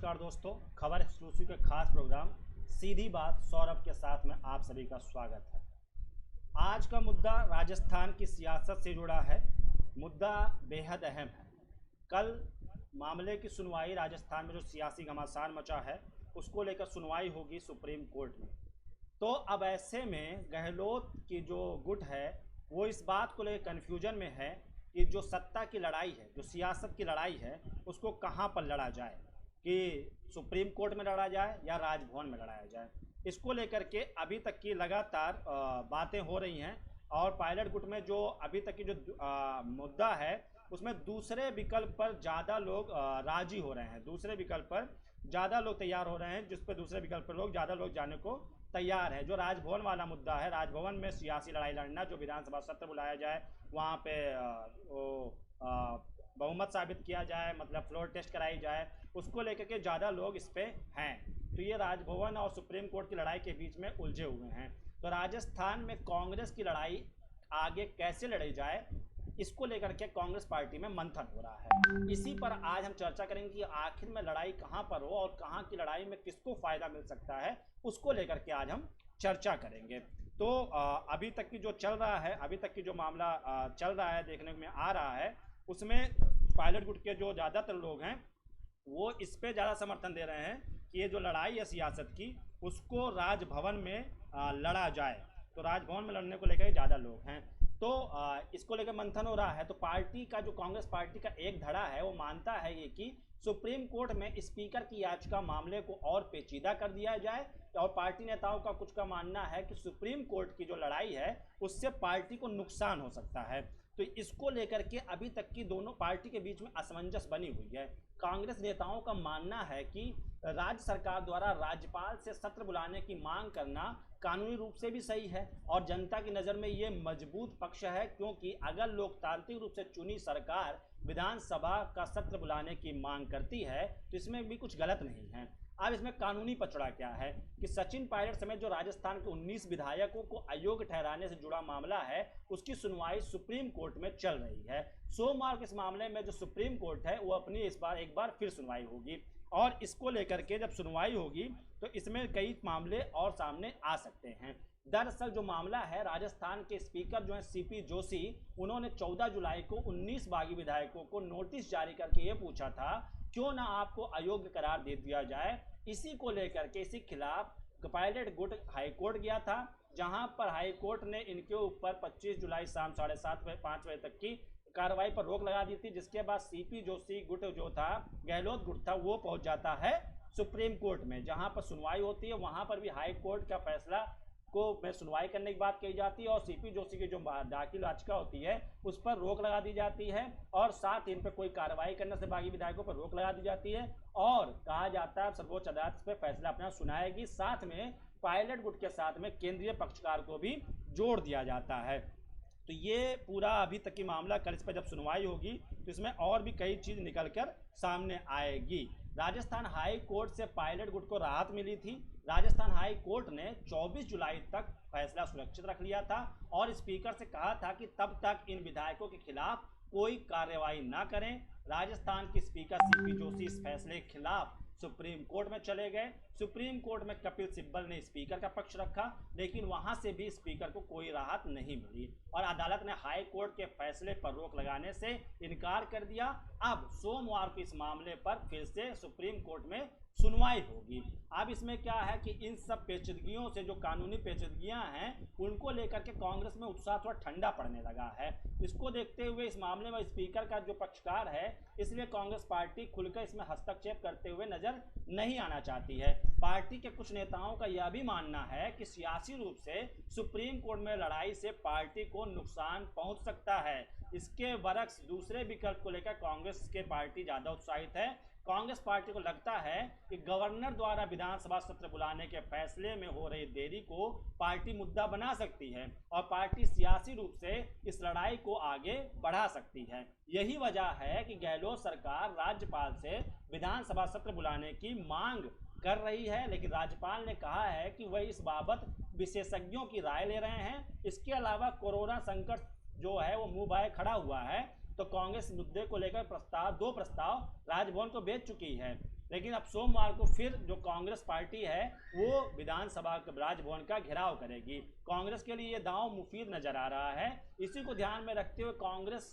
नमस्कार दोस्तों, खबर एक्सक्लूसिव के खास प्रोग्राम सीधी बात सौरभ के साथ में आप सभी का स्वागत है। आज का मुद्दा राजस्थान की सियासत से जुड़ा है। मुद्दा बेहद अहम है। कल मामले की सुनवाई राजस्थान में जो सियासी घमासान मचा है उसको लेकर सुनवाई होगी सुप्रीम कोर्ट में। तो अब ऐसे में गहलोत की जो गुट है वो इस बात को लेकर कन्फ्यूजन में है कि जो सत्ता की लड़ाई है, जो सियासत की लड़ाई है, उसको कहाँ पर लड़ा जाए, कि सुप्रीम कोर्ट में लड़ा जाए या राजभवन में लड़ाया जाए। इसको लेकर के अभी तक की लगातार बातें हो रही हैं और पायलट गुट में जो अभी तक की जो मुद्दा है उसमें दूसरे विकल्प पर ज़्यादा लोग राजी हो रहे हैं, दूसरे विकल्प पर ज़्यादा लोग तैयार हो रहे हैं, जिस पर दूसरे विकल्प पर ज़्यादा लोग जाने को तैयार है। जो राजभवन वाला मुद्दा है, राजभवन में सियासी लड़ाई लड़ना, जो विधानसभा सत्र बुलाया जाए, वहाँ पे बहुमत साबित किया जाए, मतलब फ्लोर टेस्ट कराई जाए, उसको लेकर के ज़्यादा लोग इस पे हैं। तो ये राजभवन और सुप्रीम कोर्ट की लड़ाई के बीच में उलझे हुए हैं। तो राजस्थान में कांग्रेस की लड़ाई आगे कैसे लड़ी जाए, इसको लेकर के कांग्रेस पार्टी में मंथन हो रहा है। इसी पर आज हम चर्चा करेंगे कि आखिर में लड़ाई कहां पर हो और कहां की लड़ाई में किसको फायदा मिल सकता है, उसको लेकर के आज हम चर्चा करेंगे। तो अभी तक की जो चल रहा है, अभी तक की जो मामला चल रहा है, देखने में आ रहा है, उसमें पायलट गुट के जो ज़्यादातर लोग हैं वो इस पे ज़्यादा समर्थन दे रहे हैं कि ये जो लड़ाई है सियासत की, उसको राजभवन में लड़ा जाए। तो राजभवन में लड़ने को लेकर ज़्यादा लोग हैं। तो इसको लेकर मंथन हो रहा है। तो पार्टी का जो कांग्रेस पार्टी का एक धड़ा है वो मानता है ये कि सुप्रीम कोर्ट में स्पीकर की याचिका मामले को और पेचीदा कर दिया जाए, और पार्टी नेताओं का कुछ का मानना है कि सुप्रीम कोर्ट की जो लड़ाई है उससे पार्टी को नुकसान हो सकता है। तो इसको लेकर के अभी तक की दोनों पार्टी के बीच में असमंजस बनी हुई है। कांग्रेस नेताओं का मानना है कि राज्य सरकार द्वारा राज्यपाल से सत्र बुलाने की मांग करना कानूनी रूप से भी सही है और जनता की नज़र में ये मजबूत पक्ष है, क्योंकि अगर लोकतांत्रिक रूप से चुनी सरकार विधानसभा का सत्र बुलाने की मांग करती है तो इसमें भी कुछ गलत नहीं है। अब इसमें कानूनी पचड़ा क्या है कि सचिन पायलट समेत जो राजस्थान के 19 विधायकों को अयोग्य ठहराने से जुड़ा मामला है उसकी सुनवाई सुप्रीम कोर्ट में चल रही है। सोमवार को इस मामले में जो सुप्रीम कोर्ट है वो अपनी इस बार एक बार फिर सुनवाई होगी, और इसको लेकर के जब सुनवाई होगी तो इसमें कई मामले और सामने आ सकते हैं। दरअसल जो मामला है, राजस्थान के स्पीकर जो हैं सीपी जोशी, उन्होंने 14 जुलाई को 19 बागी विधायकों को नोटिस जारी करके ये पूछा था क्यों ना आपको अयोग्य करार दे दिया जाए। इसी को लेकर के इसी खिलाफ पायलट गुट हाईकोर्ट गया था, जहां पर हाईकोर्ट ने इनके ऊपर 25 जुलाई शाम 5:30 बजे तक की कार्रवाई पर रोक लगा दी थी, जिसके बाद सीपी जोशी गुट जो था, गहलोत गुट था, वो पहुंच जाता है सुप्रीम कोर्ट में, जहां पर सुनवाई होती है। वहां पर भी हाई कोर्ट का फैसला को में सुनवाई करने की बात कही जाती है और सीपी जोशी की जो दाखिल याचिका होती है उस पर रोक लगा दी जाती है, और साथ इन पर कोई कार्रवाई करने से बागी विधायकों पर रोक लगा दी जाती है, और कहा जाता है सर्वोच्च अदालत पर फैसला अपना सुनाएगी। साथ में पायलट गुट के साथ में केंद्रीय पक्षकार को भी जोड़ दिया जाता है। तो ये पूरा अभी तक की मामला, कल इस पर जब सुनवाई होगी तो इसमें और भी कई चीज़ निकल कर सामने आएगी। राजस्थान हाई कोर्ट से पायलट गुट को राहत मिली थी। राजस्थान हाई कोर्ट ने 24 जुलाई तक फैसला सुरक्षित रख लिया था और स्पीकर से कहा था कि तब तक इन विधायकों के खिलाफ कोई कार्रवाई ना करें। राजस्थान के स्पीकर सीपी जोशी इस फैसले के खिलाफ सुप्रीम कोर्ट में चले गए। सुप्रीम कोर्ट में कपिल सिब्बल ने स्पीकर का पक्ष रखा, लेकिन वहां से भी स्पीकर को कोई राहत नहीं मिली और अदालत ने हाई कोर्ट के फैसले पर रोक लगाने से इनकार कर दिया। अब सोमवार को इस मामले पर फिर से सुप्रीम कोर्ट में सुनवाई होगी। अब इसमें क्या है कि इन सब पेचीदगियों से, जो कानूनी पेचीदगियां हैं, उनको लेकर के कांग्रेस में उत्साह थोड़ा ठंडा पड़ने लगा है। इसको देखते हुए इस मामले में स्पीकर का जो पक्षकार है, इसलिए कांग्रेस पार्टी खुलकर इसमें हस्तक्षेप करते हुए नजर नहीं आना चाहती है। पार्टी के कुछ नेताओं का यह भी मानना है कि सियासी रूप से सुप्रीम कोर्ट में लड़ाई से पार्टी को नुकसान पहुंच सकता है। इसके बरक्स दूसरे विकल्प को लेकर कांग्रेस के पार्टी ज़्यादा उत्साहित है। कांग्रेस पार्टी को लगता है कि गवर्नर द्वारा विधानसभा सत्र बुलाने के फैसले में हो रही देरी को पार्टी मुद्दा बना सकती है और पार्टी सियासी रूप से इस लड़ाई को आगे बढ़ा सकती है। यही वजह है कि गहलोत सरकार राज्यपाल से विधानसभा सत्र बुलाने की मांग कर रही है, लेकिन राज्यपाल ने कहा है कि वह इस बाबत विशेषज्ञों की राय ले रहे हैं। इसके अलावा कोरोना संकट जो है वो मुंह बाए खड़ा हुआ है, तो कांग्रेस मुद्दे को लेकर दो प्रस्ताव राजभवन को भेज चुकी है, लेकिन अब सोमवार को फिर जो कांग्रेस पार्टी है वो विधानसभा राजभवन का घेराव करेगी। कांग्रेस के लिए ये दांव मुफीद नजर आ रहा है। इसी को ध्यान में रखते हुए कांग्रेस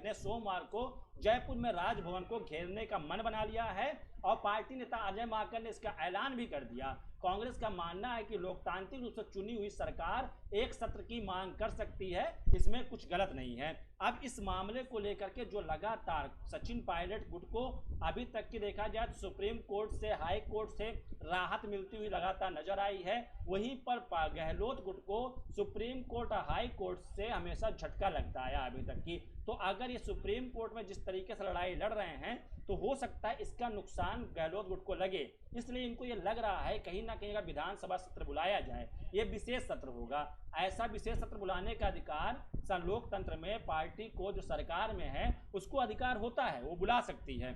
ने सोमवार को जयपुर में राजभवन को घेरने का मन बना लिया है और पार्टी नेता अजय माकन ने इसका ऐलान भी कर दिया। कांग्रेस का मानना है कि लोकतांत्रिक रूप से चुनी हुई सरकार एक सत्र की मांग कर सकती है, इसमें कुछ गलत नहीं है। अब इस मामले को लेकर के जो लगातार सचिन पायलट गुट को अभी तक की देखा जाए तो सुप्रीम कोर्ट से, हाई कोर्ट से राहत मिलती हुई लगातार नजर आई है, वहीं पर गहलोत गुट को सुप्रीम कोर्ट और हाई कोर्ट से हमेशा झटका लगता आया अभी तक की। तो अगर ये सुप्रीम कोर्ट में जिस तरीके से लड़ाई लड़ रहे हैं तो हो सकता है इसका नुकसान गहलोत गुट को लगे, इसलिए इनको ये लग रहा है कहीं ना कहीं अगर विधानसभा सत्र बुलाया जाए, ये विशेष सत्र होगा। ऐसा विशेष सत्र बुलाने का अधिकार लोकतंत्र में पार्टी को जो सरकार में है उसको अधिकार होता है, वो बुला सकती है।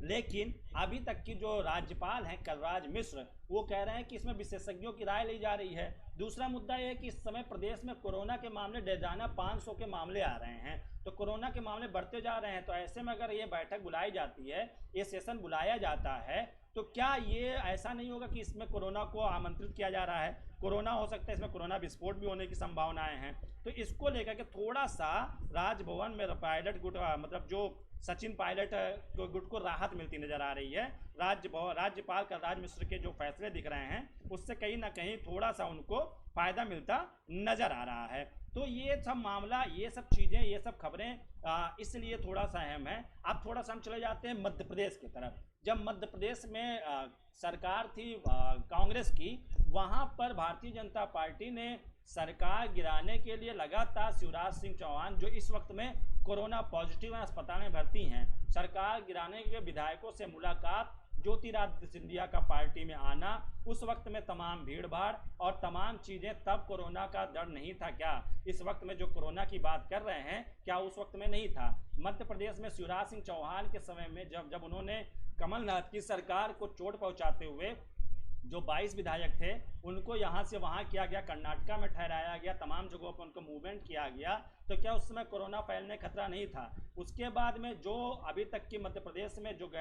लेकिन अभी तक की जो राज्यपाल हैं कलराज मिश्र, वो कह रहे हैं कि इसमें विशेषज्ञों की राय ली जा रही है। दूसरा मुद्दा यह है कि इस समय प्रदेश में कोरोना के मामले रोजाना 500 के मामले आ रहे हैं, तो कोरोना के मामले बढ़ते जा रहे हैं। तो ऐसे में अगर ये बैठक बुलाई जाती है, ये सेशन बुलाया जाता है, तो क्या ये ऐसा नहीं होगा कि इसमें कोरोना को आमंत्रित किया जा रहा है? कोरोना हो सकता है, इसमें कोरोना विस्फोट भी होने की संभावनाएं हैं। तो इसको लेकर के थोड़ा सा राजभवन में पायलट गुट मतलब जो सचिन पायलट गुट को राहत मिलती नजर आ रही है। राज्यपाल कलराज मिश्र के जो फैसले दिख रहे हैं उससे कहीं ना कहीं थोड़ा सा उनको फायदा मिलता नजर आ रहा है। तो ये सब मामला, ये सब चीज़ें, ये सब खबरें इसलिए थोड़ा सा अहम है। अब थोड़ा सा हम चले जाते हैं मध्य प्रदेश की तरफ। जब मध्य प्रदेश में सरकार थी कांग्रेस की, वहाँ पर भारतीय जनता पार्टी ने सरकार गिराने के लिए लगातार शिवराज सिंह चौहान, जो इस वक्त में कोरोना पॉजिटिव हैं, अस्पताल में भर्ती हैं, सरकार गिराने के विधायकों से मुलाकात, ज्योतिरादित्य सिंधिया का पार्टी में आना, उस वक्त में तमाम भीड़ भाड़ और तमाम चीज़ें, तब कोरोना का डर नहीं था क्या? इस वक्त में जो कोरोना की बात कर रहे हैं, क्या उस वक्त में नहीं था? मध्य प्रदेश में शिवराज सिंह चौहान के समय में जब उन्होंने कमलनाथ की सरकार को चोट पहुंचाते हुए जो 22 विधायक थे उनको यहाँ से वहाँ किया गया, कर्नाटका में ठहराया गया, तमाम जगहों पर उनको मूवमेंट किया गया, तो क्या उस समय कोरोना फैलने खतरा नहीं था? उसके बाद में जो अभी तक की मध्य प्रदेश में जो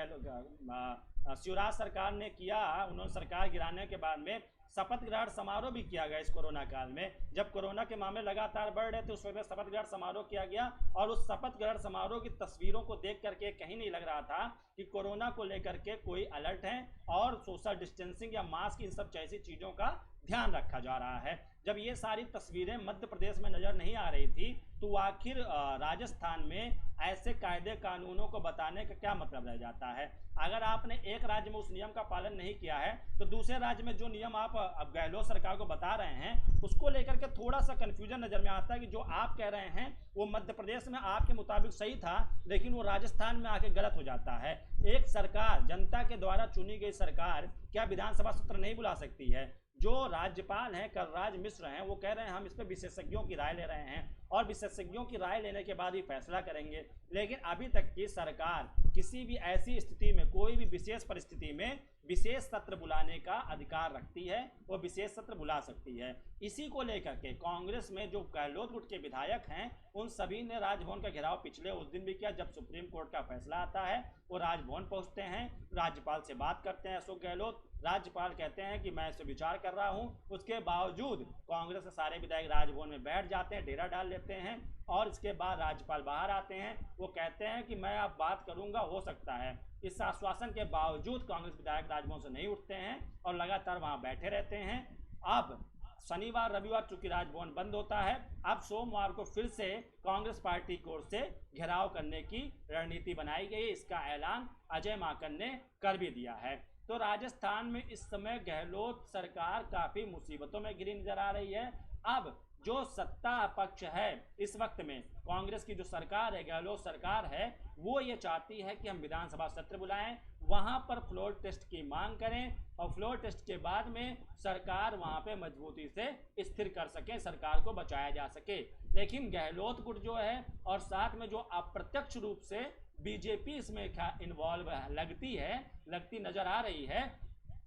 शिवराज सरकार ने किया, उन्होंने सरकार गिराने के बाद में शपथ ग्रहण समारोह भी किया गया इस कोरोना काल में। जब कोरोना के मामले लगातार बढ़ रहे थे उस वक्त शपथ ग्रहण समारोह किया गया और उस शपथ ग्रहण समारोह की तस्वीरों को देख करके कहीं नहीं लग रहा था कि कोरोना को लेकर के कोई अलर्ट है और सोशल डिस्टेंसिंग या मास्क, इन सब जैसी चीज़ों का ध्यान रखा जा रहा है। जब ये सारी तस्वीरें मध्य प्रदेश में नजर नहीं आ रही थी तो आखिर राजस्थान में ऐसे कायदे कानूनों को बताने का क्या मतलब रह जाता है? अगर आपने एक राज्य में उस नियम का पालन नहीं किया है तो दूसरे राज्य में जो नियम आप अब गहलोत सरकार को बता रहे हैं उसको लेकर के थोड़ा सा कंफ्यूजन नजर में आता है कि जो आप कह रहे हैं वो मध्य प्रदेश में आपके मुताबिक सही था, लेकिन वो राजस्थान में आके गलत हो जाता है। एक सरकार, जनता के द्वारा चुनी गई सरकार, क्या विधानसभा सत्र नहीं बुला सकती है? जो राज्यपाल हैं कलराज मिश्र हैं, वो कह रहे हैं हम इस पर विशेषज्ञों की राय ले रहे हैं और विशेषज्ञों की राय लेने के बाद ही फैसला करेंगे। लेकिन अभी तक की सरकार किसी भी ऐसी स्थिति में, कोई भी विशेष परिस्थिति में विशेष सत्र बुलाने का अधिकार रखती है, वो विशेष सत्र बुला सकती है। इसी को लेकर के कांग्रेस में जो गहलोत गुट के विधायक हैं उन सभी ने राजभवन का घेराव पिछले उस दिन भी किया जब सुप्रीम कोर्ट का फैसला आता है। वो राजभवन पहुंचते हैं, राज्यपाल से बात करते हैं अशोक गहलोत। राज्यपाल कहते हैं कि मैं इस पर विचार कर रहा हूं। उसके बावजूद कांग्रेस के सारे विधायक राजभवन में बैठ जाते हैं, डेरा डाल लेते हैं और इसके बाद राज्यपाल बाहर आते हैं। वो कहते हैं कि मैं अब बात करूंगा, हो सकता है। इस आश्वासन के बावजूद कांग्रेस विधायक राजभवन से नहीं उठते हैं और लगातार वहां बैठे रहते हैं। अब शनिवार रविवार चूंकि राजभवन बंद होता है, अब सोमवार को फिर से कांग्रेस पार्टी की ओर से घेराव करने की रणनीति बनाई गई। इसका ऐलान अजय माकन ने कर भी दिया है। तो राजस्थान में इस समय गहलोत सरकार काफी मुसीबतों में घिरी नजर आ रही है। अब जो सत्ता पक्ष है इस वक्त में, कांग्रेस की जो सरकार है, गहलोत सरकार है, वो ये चाहती है कि हम विधानसभा सत्र बुलाएं, वहां पर फ्लोर टेस्ट की मांग करें और फ्लोर टेस्ट के बाद में सरकार वहां पे मजबूती से स्थिर कर सके, सरकार को बचाया जा सके। लेकिन गहलोत गुट जो है और साथ में जो अप्रत्यक्ष रूप से बीजेपी इसमें इन्वॉल्व लगती नजर आ रही है,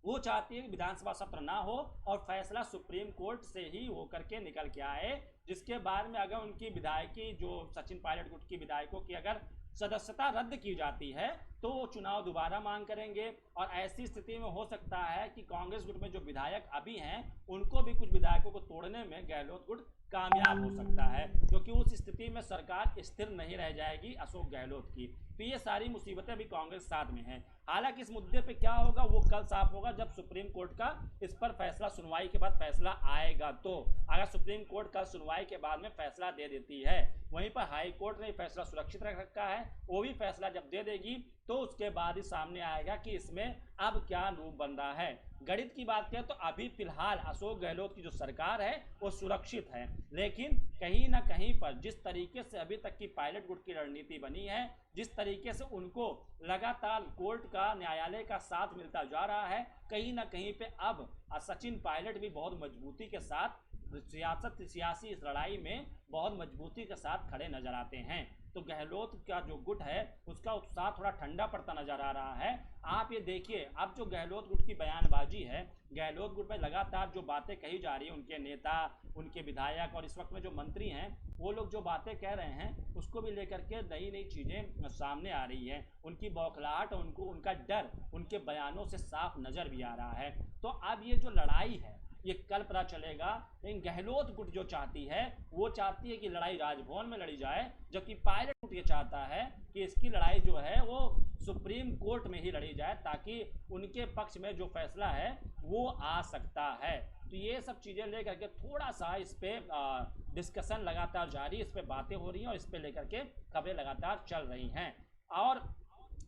वो चाहती है कि विधानसभा सत्र ना हो और फैसला सुप्रीम कोर्ट से ही होकर के निकल के आए, जिसके बाद में अगर उनकी विधायकी जो सचिन पायलट गुट की विधायकों की अगर सदस्यता रद्द की जाती है तो वो चुनाव दोबारा मांग करेंगे। और ऐसी स्थिति में हो सकता है कि कांग्रेस गुट में जो विधायक अभी हैं उनको भी कुछ विधायकों को तोड़ने में गहलोत गुट कामयाब हो सकता है, क्योंकि उस स्थिति में सरकार स्थिर नहीं रह जाएगी अशोक गहलोत की। तो ये सारी मुसीबतें भी कांग्रेस साथ में हैं। हालांकि इस मुद्दे पे क्या होगा वो कल साफ होगा जब सुप्रीम कोर्ट का इस पर फैसला, सुनवाई के बाद फैसला आएगा। तो अगर सुप्रीम कोर्ट कल सुनवाई के बाद में फैसला दे देती है, वहीं पर हाई कोर्ट ने फैसला सुरक्षित रख रखा है, वो भी फैसला जब दे देगी तो उसके बाद ही सामने आएगा कि इसमें अब क्या रूप बन रहा है। गणित की बात करें तो अभी फिलहाल अशोक गहलोत की जो सरकार है वो सुरक्षित है, लेकिन कहीं ना कहीं पर जिस तरीके से अभी तक की पायलट गुट की रणनीति बनी है, जिस तरीके से उनको लगातार कोर्ट का, न्यायालय का साथ मिलता जा रहा है, कहीं ना कहीं पे अब सचिन पायलट भी बहुत मजबूती के साथ सियासी इस लड़ाई में बहुत मजबूती के साथ खड़े नजर आते हैं। तो गहलोत का जो गुट है उसका उत्साह थोड़ा ठंडा पड़ता नजर आ रहा है। आप ये देखिए, अब जो गहलोत गुट की बयानबाजी है, गहलोत गुट में लगातार जो बातें कही जा रही है, उनके नेता, उनके विधायक और इस वक्त में जो मंत्री हैं वो लोग जो बातें कह रहे हैं उसको भी लेकर के नई नई चीज़ें सामने आ रही है। उनकी बौखलाहट और उनका डर उनके बयानों से साफ नज़र भी आ रहा है। तो अब ये जो लड़ाई है ये कल पता चलेगा। लेकिन गहलोत गुट जो चाहती है वो चाहती है कि लड़ाई राजभवन में लड़ी जाए, जबकि पायलट गुट ये चाहता है कि इसकी लड़ाई जो है वो सुप्रीम कोर्ट में ही लड़ी जाए, ताकि उनके पक्ष में जो फैसला है वो आ सकता है। तो ये सब चीज़ें लेकर के थोड़ा सा इस पर डिस्कशन लगातार जारी, इस पर बातें हो रही हैं और इस पर लेकर के खबरें लगातार चल रही हैं। और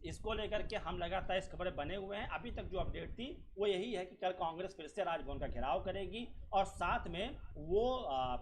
इसको लेकर के हम लगातार इस खबरें बने हुए हैं। अभी तक जो अपडेट थी वो यही है कि कल कांग्रेस फिर से राजभवन का घेराव करेगी और साथ में वो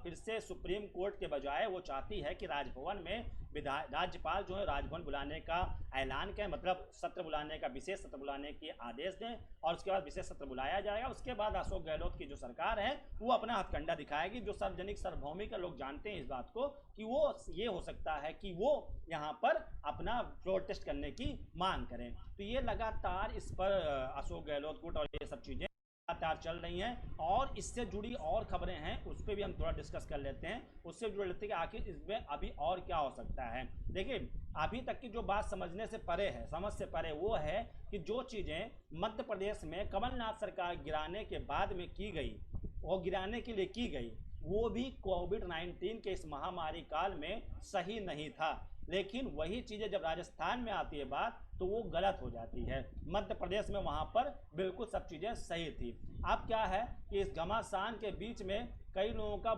फिर से सुप्रीम कोर्ट के बजाय वो चाहती है कि राजभवन में राज्यपाल जो है राजभवन बुलाने का ऐलान करें, मतलब सत्र बुलाने का, विशेष सत्र बुलाने के आदेश दें और उसके बाद विशेष सत्र बुलाया जाएगा। उसके बाद अशोक गहलोत की जो सरकार है वो अपना हथकंडा दिखाएगी। जो सार्वजनिक सार्वभौमिक का लोग जानते हैं इस बात को कि वो ये हो सकता है कि वो यहाँ पर अपना प्रोटेस्ट करने की मांग करें। तो ये लगातार इस पर अशोक गहलोत गुट और ये सब चीज़ें लगातार चल रही हैं। और इससे जुड़ी और खबरें हैं उस पर भी हम थोड़ा डिस्कस कर लेते हैं, उससे जुड़ लेते हैं कि आखिर इसमें अभी और क्या हो सकता है। देखिए, अभी तक की जो बात समझने से परे है, समझ से परे, वो है कि जो चीज़ें मध्य प्रदेश में कमलनाथ सरकार गिराने के बाद में की गई और गिराने के लिए की गई, वो भी कोविड-19 के इस महामारी काल में सही नहीं था। लेकिन वही चीज़ें जब राजस्थान में आती है बात तो वो गलत हो जाती है। मध्य प्रदेश में वहाँ पर बिल्कुल सब चीज़ें सही थी। अब क्या है कि इस घमासान के बीच में कई लोगों का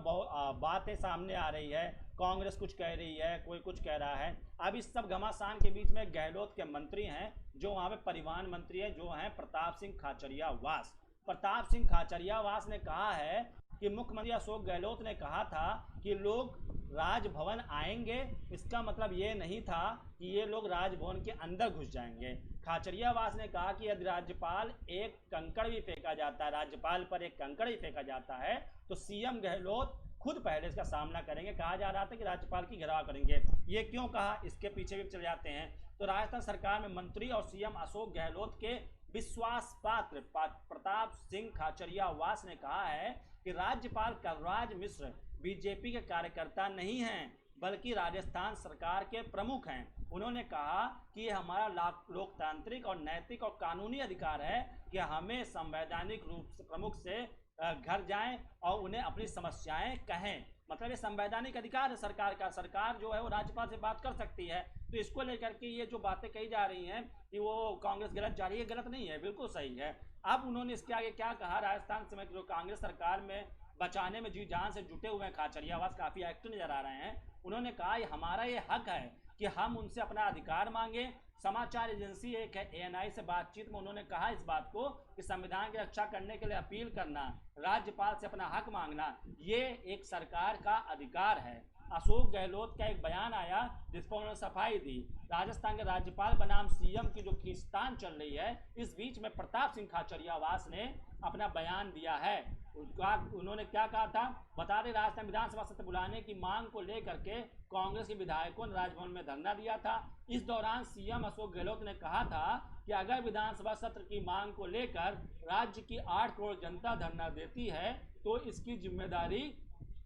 बातें सामने आ रही है, कांग्रेस कुछ कह रही है, कोई कुछ कह रहा है। अब इस सब घमासान के बीच में गहलोत के मंत्री हैं जो वहाँ पे परिवहन मंत्री हैं, जो हैं प्रताप सिंह खाचरियावास। प्रताप सिंह खाचरियावास ने कहा है कि मुख्यमंत्री अशोक गहलोत ने कहा था कि लोग राजभवन आएंगे, इसका मतलब ये नहीं था कि ये लोग राजभवन के अंदर घुस जाएंगे। खाचरियावास ने कहा कि यदि राज्यपाल एक कंकड़ भी फेंका जाता है, राज्यपाल पर एक कंकड़ भी फेंका जाता है तो सीएम गहलोत खुद पहले इसका सामना करेंगे। कहा जा रहा था कि राज्यपाल की घेराव करेंगे। ये क्यों कहा, इसके पीछे भी चले जाते हैं। तो राजस्थान सरकार में मंत्री और सीएम अशोक गहलोत के विश्वास पात्र प्रताप सिंह खाचरियावास ने कहा है कि राज्यपाल कलराज मिश्र बीजेपी के कार्यकर्ता नहीं हैं, बल्कि राजस्थान सरकार के प्रमुख हैं। उन्होंने कहा कि हमारा लोकतांत्रिक और नैतिक और कानूनी अधिकार है कि हमें संवैधानिक रूप से प्रमुख से घर जाएं और उन्हें अपनी समस्याएं कहें। मतलब ये संवैधानिक अधिकार है सरकार का, सरकार जो है वो राज्यपाल से बात कर सकती है। तो इसको लेकर के ये जो बातें कही जा रही हैं कि वो कांग्रेस गलत जा रही है, गलत नहीं है, बिल्कुल सही है। अब उन्होंने इसके आगे क्या कहा, राजस्थान समय जो कांग्रेस सरकार में बचाने में जी जान से जुटे हुए हैं खाचरियावास, काफ़ी एक्टिव नजर आ रहे हैं। उन्होंने कहा हमारा ये हक है कि हम उनसे अपना अधिकार मांगे। समाचार एजेंसी एक है ANI से बातचीत में उन्होंने कहा इस बात को कि संविधान की रक्षा करने के लिए अपील करना, राज्यपाल से अपना हक मांगना, ये एक सरकार का अधिकार है। अशोक गहलोत का एक बयान आया जिस पर उन्होंने सफाई दी। राजस्थान के राज्यपाल बनाम सीएम की जो खींचतान चल रही है, इस बीच में प्रताप सिंह खाचरियावास ने अपना बयान दिया है। उन्होंने क्या कहा था, बता दें, राजस्थान विधानसभा सत्र बुलाने की मांग को लेकर के कांग्रेस के विधायकों ने राजभवन में धरना दिया था। इस दौरान सीएम अशोक गहलोत ने कहा था कि अगर विधानसभा सत्र की मांग को लेकर राज्य की 8 करोड़ जनता धरना देती है तो इसकी जिम्मेदारी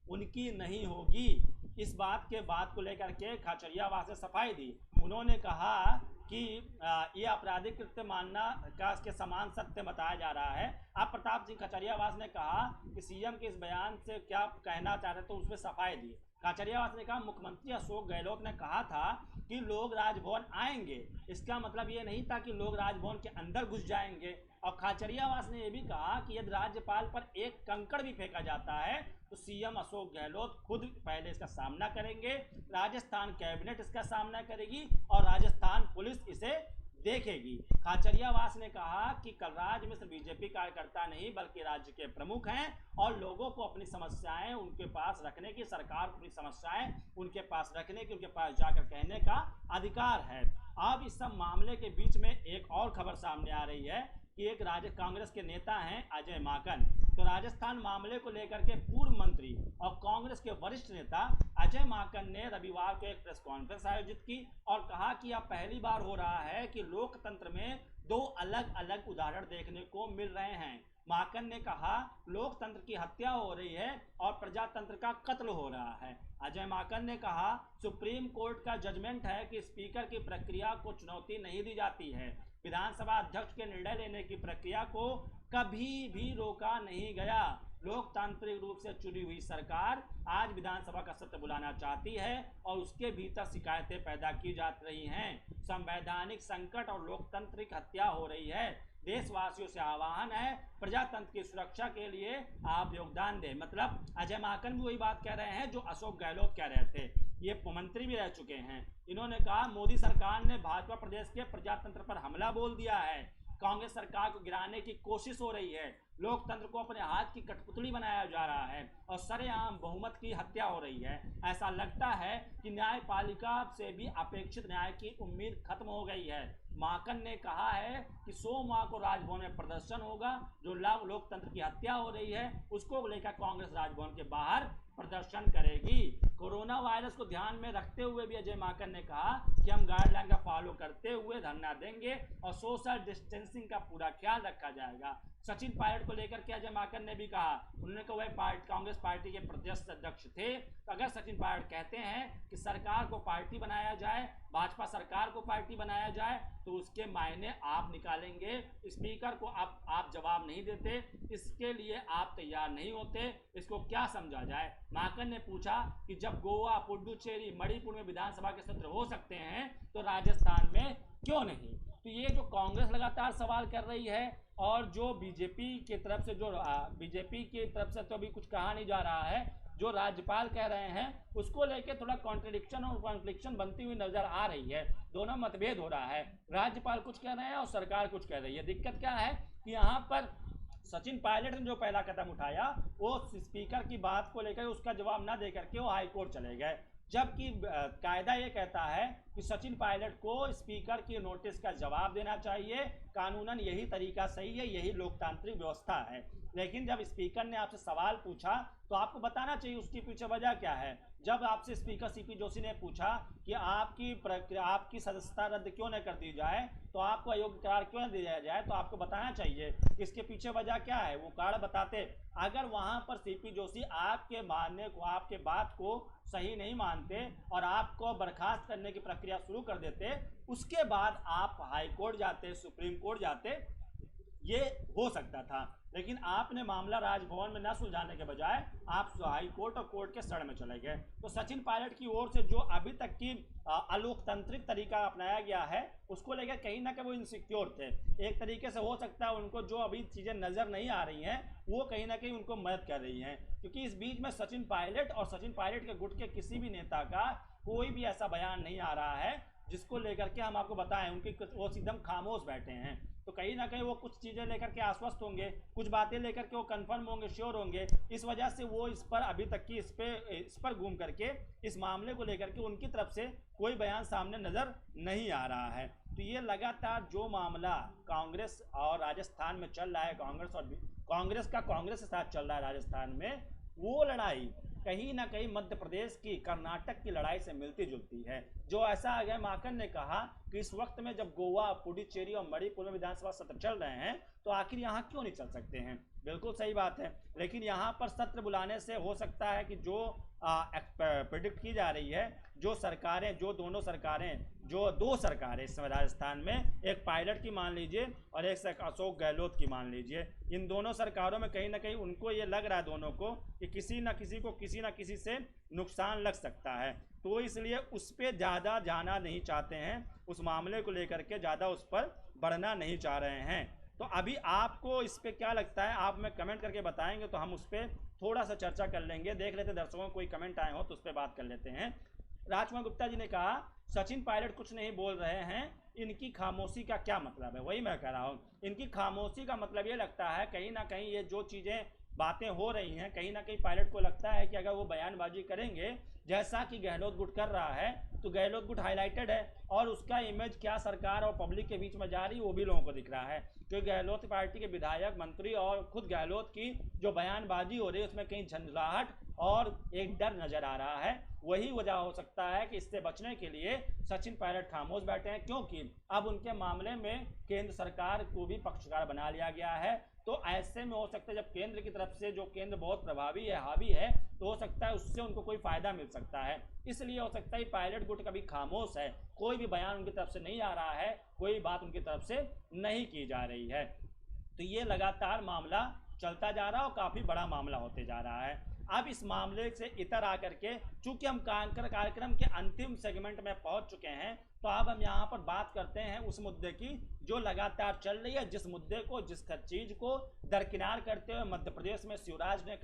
उनकी नहीं होगी। इस बात को लेकर के खाचरियावास ने सफाई दी। उन्होंने कहा कि ये आपराधिक कृत्य मानना का के समान सत्य बताया जा रहा है। अब प्रताप सिंह खचरियावास ने कहा कि सीएम के इस बयान से क्या कहना चाहते तो उसमें सफाई दी। खचरियावास ने कहा मुख्यमंत्री अशोक गहलोत ने कहा था कि लोग राजभवन आएंगे, इसका मतलब ये नहीं था कि लोग राजभवन के अंदर घुस जाएंगे। और खाचरियावास ने यह भी कहा कि यदि राज्यपाल पर एक कंकड़ भी फेंका जाता है तो सीएम अशोक गहलोत खुद पहले इसका सामना करेंगे, राजस्थान कैबिनेट इसका सामना करेगी और राजस्थान पुलिस इसे देखेगी। खाचरियावास ने कहा कि कलराज मिश्र बीजेपी कार्यकर्ता नहीं बल्कि राज्य के प्रमुख हैं और लोगों को अपनी समस्याएं उनके पास रखने की, सरकार को अपनी समस्याएं उनके पास रखने की, उनके पास जाकर कहने का अधिकार है। अब इस सब मामले के बीच में एक और खबर सामने आ रही है कि एक कांग्रेस के नेता हैं अजय माकन। तो राजस्थान मामले को लेकर के पूर्व मंत्री और कांग्रेस के वरिष्ठ नेता अजय माकन ने रविवार को एक प्रेस कॉन्फ्रेंस आयोजित की और कहा कि यह पहली बार हो रहा है कि लोकतंत्र में दो अलग अलग उदाहरण देखने को मिल रहे हैं। माकन ने कहा लोकतंत्र की हत्या हो रही है और प्रजातंत्र का कत्ल हो रहा है। अजय माकन ने कहा सुप्रीम कोर्ट का जजमेंट है कि स्पीकर की प्रक्रिया को चुनौती नहीं दी जाती है। विधानसभा अध्यक्ष के निर्णय लेने की प्रक्रिया को कभी भी रोका नहीं गया। लोकतांत्रिक रूप से चुनी हुई सरकार आज विधानसभा का सत्र बुलाना चाहती है और उसके भीतर शिकायतें पैदा की जा रही हैं। संवैधानिक संकट और लोकतांत्रिक हत्या हो रही है। देशवासियों से आह्वान है प्रजातंत्र की सुरक्षा के लिए आप योगदान दें। मतलब अजय माकन भी वही बात कह रहे हैं जो अशोक गहलोत कह रहे थे, ये मंत्री भी रह चुके हैं। इन्होंने कहा मोदी सरकार ने भाजपा प्रदेश के प्रजातंत्र पर हमला बोल दिया है, कांग्रेस सरकार को गिराने की कोशिश हो रही है, लोकतंत्र को अपने हाथ की कठपुतली बनाया जा रहा है और सरेआम बहुमत की हत्या हो रही है। ऐसा लगता है कि न्यायपालिका से भी अपेक्षित न्याय की उम्मीद खत्म हो गई है। माकन ने कहा है कि सोमवार को राजभवन में प्रदर्शन होगा, जो लोकतंत्र की हत्या हो रही है उसको लेकर कांग्रेस राजभवन के बाहर प्रदर्शन करेगी। कोरोना वायरस को ध्यान में रखते हुए भी अजय माकन ने कहा कि हम गाइडलाइन का फॉलो करते हुए धरना देंगे और सोशल डिस्टेंसिंग का पूरा ख्याल रखा जाएगा। सचिन पायलट को लेकर के अजय माकन ने भी कहा, उन्होंने कहा वह कांग्रेस पार्टी के प्रदेश अध्यक्ष थे, तो अगर सचिन पायलट कहते हैं कि सरकार को पार्टी बनाया जाए, भाजपा सरकार को पार्टी बनाया जाए, तो उसके मायने आप निकालेंगे। स्पीकर को आप जवाब नहीं देते, इसके लिए आप तैयार नहीं होते, इसको क्या समझा जाए। माकन ने पूछा कि जब गोवा, पुडुचेरी, मणिपुर में विधानसभा के सत्र हो सकते हैं तो राजस्थान में क्यों नहीं। तो ये जो कांग्रेस लगातार सवाल कर रही है और जो बीजेपी की तरफ से तो अभी कुछ कहा नहीं जा रहा है, जो राज्यपाल कह रहे हैं उसको लेके थोड़ा कॉन्ट्रडिक्शन और कॉन्फ्लिक्शन बनती हुई नजर आ रही है। दोनों मतभेद हो रहा है, राज्यपाल कुछ कह रहे हैं और सरकार कुछ कह रही है। दिक्कत क्या है कि यहाँ पर सचिन पायलट ने जो पहला कदम उठाया वो स्पीकर की बात को लेकर उसका जवाब ना देकर के वो हाईकोर्ट चले गए, जबकि कायदा ये कहता है कि सचिन पायलट को स्पीकर की नोटिस का जवाब देना चाहिए। कानूनन यही तरीका सही है, यही लोकतांत्रिक व्यवस्था है। लेकिन जब स्पीकर ने आपसे सवाल पूछा तो आपको बताना चाहिए उसकी पीछे वजह क्या है। जब आपसे स्पीकर सीपी जोशी ने पूछा कि आपकी सदस्यता रद्द क्यों न कर दी जाए, तो आपको अयोग्य करार क्यों न दिया जाए, तो आपको बताना चाहिए कि इसके पीछे वजह क्या है, वो कारण बताते। अगर वहां पर सीपी जोशी आपके मानने को, आपके बात को सही नहीं मानते और आपको बर्खास्त करने की प्रक्रिया शुरू कर देते, उसके बाद आप हाईकोर्ट जाते, सुप्रीम कोर्ट जाते, ये हो सकता था। लेकिन आपने मामला राजभवन में न सुलझाने के बजाय आप हाई कोर्ट और कोर्ट के सड़ में चले गए। तो सचिन पायलट की ओर से जो अभी तक की अलोकतांत्रिक तरीका अपनाया गया है उसको लेकर कहीं ना कहीं वो इनसिक्योर थे। एक तरीके से हो सकता है उनको जो अभी चीज़ें नज़र नहीं आ रही हैं वो कहीं ना कहीं उनको मदद कर रही हैं, क्योंकि इस बीच में सचिन पायलट और सचिन पायलट के गुट के किसी भी नेता का कोई भी ऐसा बयान नहीं आ रहा है जिसको लेकर के हम आपको बताएं। उनकी वो एकदम खामोश बैठे हैं, तो कहीं ना कहीं वो कुछ चीज़ें लेकर के आश्वस्त होंगे, कुछ बातें लेकर के वो कंफर्म होंगे, श्योर होंगे। इस वजह से वो इस पर अभी तक की इस पर घूम करके इस मामले को लेकर के उनकी तरफ से कोई बयान सामने नज़र नहीं आ रहा है। तो ये लगातार जो मामला कांग्रेस और राजस्थान में चल रहा है, कांग्रेस के साथ चल रहा है राजस्थान में, वो लड़ाई कहीं ना कहीं मध्य प्रदेश की, कर्नाटक की लड़ाई से मिलती जुलती है। जो ऐसा अजय माकन ने कहा कि इस वक्त में जब गोवा, पुडुचेरी और मणिपुर में विधानसभा सत्र चल रहे हैं तो आखिर यहाँ क्यों नहीं चल सकते हैं। बिल्कुल सही बात है, लेकिन यहाँ पर सत्र बुलाने से हो सकता है कि जो प्रिडिक्ट की जा रही है, जो सरकारें, जो दोनों सरकारें, जो दो सरकारें इस समय राजस्थान में, एक पायलट की मान लीजिए और एक अशोक गहलोत की मान लीजिए, इन दोनों सरकारों में कहीं ना कहीं उनको ये लग रहा है दोनों को कि किसी ना किसी को किसी ना किसी से नुकसान लग सकता है, तो इसलिए उस पर ज़्यादा जाना नहीं चाहते हैं, उस मामले को लेकर के ज़्यादा उस पर बढ़ना नहीं चाह रहे हैं। तो अभी आपको इस पर क्या लगता है, आप में कमेंट करके बताएंगे तो हम उस पर थोड़ा सा चर्चा कर लेंगे। देख लेते दर्शकों कोई कमेंट आए हो तो उस पर बात कर लेते हैं। राजकुमार गुप्ता जी ने कहा सचिन पायलट कुछ नहीं बोल रहे हैं, इनकी खामोशी का क्या मतलब है? वही मैं कह रहा हूँ, इनकी खामोशी का मतलब ये लगता है कहीं ना कहीं ये जो चीज़ें बातें हो रही हैं, कहीं ना कहीं पायलट को लगता है कि अगर वो बयानबाजी करेंगे जैसा कि गहलोत गुट कर रहा है तो गहलोत गुट हाईलाइटेड है और उसका इमेज क्या सरकार और पब्लिक के बीच में जा रही है वो भी लोगों को दिख रहा है, क्योंकि गहलोत पार्टी के विधायक, मंत्री और खुद गहलोत की जो बयानबाजी हो रही है उसमें कहीं झंझलाहट और एक डर नजर आ रहा है। वही वजह हो सकता है कि इससे बचने के लिए सचिन पायलट खामोश बैठे हैं, क्योंकि अब उनके मामले में केंद्र सरकार को भी पक्षकार बना लिया गया है। तो ऐसे में हो सकता है जब केंद्र की तरफ से, जो केंद्र बहुत प्रभावी है, हावी है, तो हो सकता है उससे उनको कोई फायदा मिल सकता है, इसलिए हो सकता है पायलट गुट कभी खामोश है, कोई भी बयान उनकी तरफ से नहीं आ रहा है, कोई बात उनकी तरफ से नहीं की जा रही है। तो ये लगातार मामला चलता जा रहा है और काफ़ी बड़ा मामला होते जा रहा है। अब इस मामले से इतर आकर के, चूंकि हम कार्यक्रम के अंतिम सेगमेंट में पहुंच चुके हैं, तो अब हम यहाँ पर बात करते हैं उस मुद्दे की जो लगातार चल रही है, जिस मुद्दे को, जिस चीज को दरकिनार करते हुए मध्य प्रदेश में शिवराज ने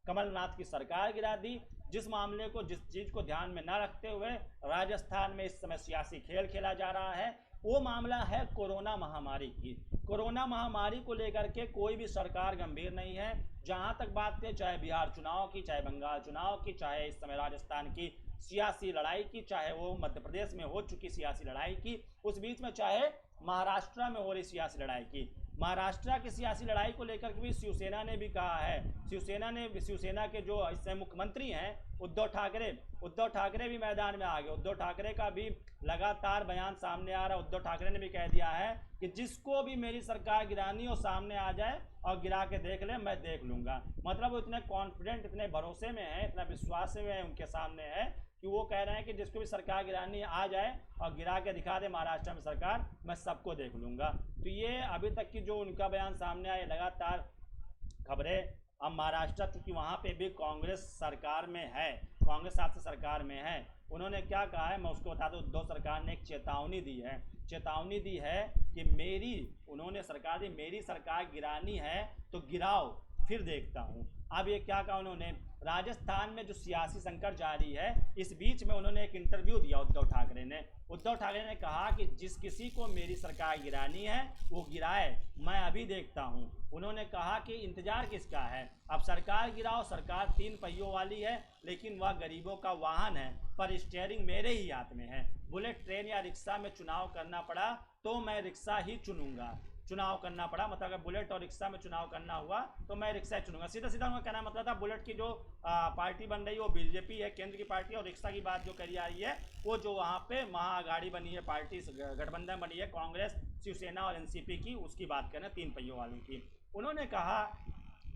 कमलनाथ की सरकार गिरा दी, जिस मामले को, जिस चीज को ध्यान में न रखते हुए राजस्थान में इस समय सियासी खेल खेला जा रहा है, वो मामला है कोरोना महामारी की। कोरोना महामारी को लेकर के कोई भी सरकार गंभीर नहीं है। जहां तक बात है, चाहे बिहार चुनाव की, चाहे बंगाल चुनाव की, चाहे इस समय राजस्थान की सियासी लड़ाई की, चाहे वो मध्य प्रदेश में हो चुकी सियासी लड़ाई की, उस बीच में चाहे महाराष्ट्र में हो रही सियासी लड़ाई की, महाराष्ट्र की सियासी लड़ाई को लेकर के भी शिवसेना ने भी कहा है, शिवसेना के जो इस समय मुख्यमंत्री हैं उद्धव ठाकरे भी मैदान में आ गए। उद्धव ठाकरे का भी लगातार बयान सामने आ रहा है। उद्धव ठाकरे ने भी कह दिया है कि जिसको भी मेरी सरकार गिरानी हो सामने आ जाए और गिरा के देख ले, मैं देख लूंगा। मतलब वो इतने कॉन्फिडेंट, इतने भरोसे में है, इतना विश्वास में उनके सामने है कि वो कह रहे हैं कि जिसको भी सरकार गिरानी आ जाए और गिरा के दिखा दे महाराष्ट्र में सरकार, मैं सबको देख लूंगा। तो ये अभी तक की जो उनका बयान सामने आए, लगातार खबरें। अब महाराष्ट्र, चूंकि वहाँ पे भी कांग्रेस सरकार में है, कांग्रेस साथ से सरकार में है, उन्होंने क्या कहा है मैं उसको बता दूं। उद्धव सरकार ने एक चेतावनी दी है, कि उन्होंने सरकार दी, मेरी सरकार गिरानी है तो गिराओ, फिर देखता हूँ। अब ये क्या कहा उन्होंने, राजस्थान में जो सियासी संकट जारी है, इस बीच में उन्होंने एक इंटरव्यू दिया उद्धव ठाकरे ने कहा कि जिस किसी को मेरी सरकार गिरानी है वो गिराए, मैं अभी देखता हूँ। उन्होंने कहा कि इंतजार किसका है, अब सरकार गिराओ, सरकार 3 पहियों वाली है लेकिन वह गरीबों का वाहन है, पर स्टीयरिंग मेरे ही हाथ में है। बुलेट ट्रेन या रिक्शा में चुनाव करना पड़ा तो मैं रिक्शा ही चुनूंगा। चुनाव करना पड़ा मतलब अगर बुलेट और रिक्शा में चुनाव करना हुआ तो मैं रिक्शा चुनूंगा। सीधा उनका कहना मतलब था, बुलेट की जो पार्टी बन रही है वो बीजेपी है, केंद्र की पार्टी, और रिक्शा की बात जो करी जा रही है वो जो वहाँ पे महाआघाड़ी बनी है, पार्टी गठबंधन बनी है, कांग्रेस, शिवसेना और एनसीपी की, उसकी बात करें 3 पहियों वालों की। उन्होंने कहा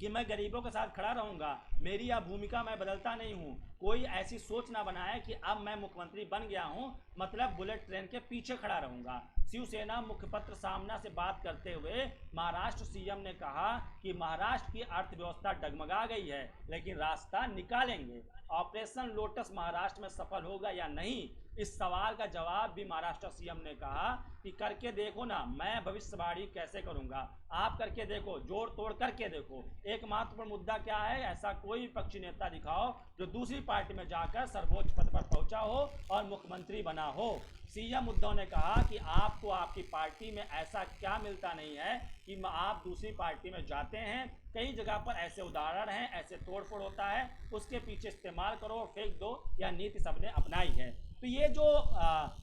कि मैं गरीबों के साथ खड़ा रहूंगा, मेरी यह भूमिका, मैं बदलता नहीं हूं। कोई ऐसी सोच ना बनाए कि अब मैं मुख्यमंत्री बन गया हूं, मतलब बुलेट ट्रेन के पीछे खड़ा रहूंगा। शिवसेना मुखपत्र सामना से बात करते हुए महाराष्ट्र सीएम ने कहा कि महाराष्ट्र की अर्थव्यवस्था डगमगा गई है लेकिन रास्ता निकालेंगे। ऑपरेशन लोटस महाराष्ट्र में सफल होगा या नहीं, इस सवाल का जवाब भी महाराष्ट्र सीएम ने कहा कि करके देखो ना, मैं भविष्यवाणी कैसे करूंगा, आप करके देखो, जोड़ तोड़ करके देखो। एक महत्वपूर्ण मुद्दा क्या है, ऐसा कोई विपक्षी नेता दिखाओ जो दूसरी पार्टी में जाकर सर्वोच्च पद पर पहुंचा हो और मुख्यमंत्री बना हो। सीएम उद्धव ने कहा कि आपको आपकी पार्टी में ऐसा क्या मिलता नहीं है कि आप दूसरी पार्टी में जाते हैं, कई जगह पर ऐसे उदाहरण हैं, ऐसे तोड़फोड़ होता है, उसके पीछे इस्तेमाल करो और फेंक दो, यह नीति सबने अपनाई है। तो ये जो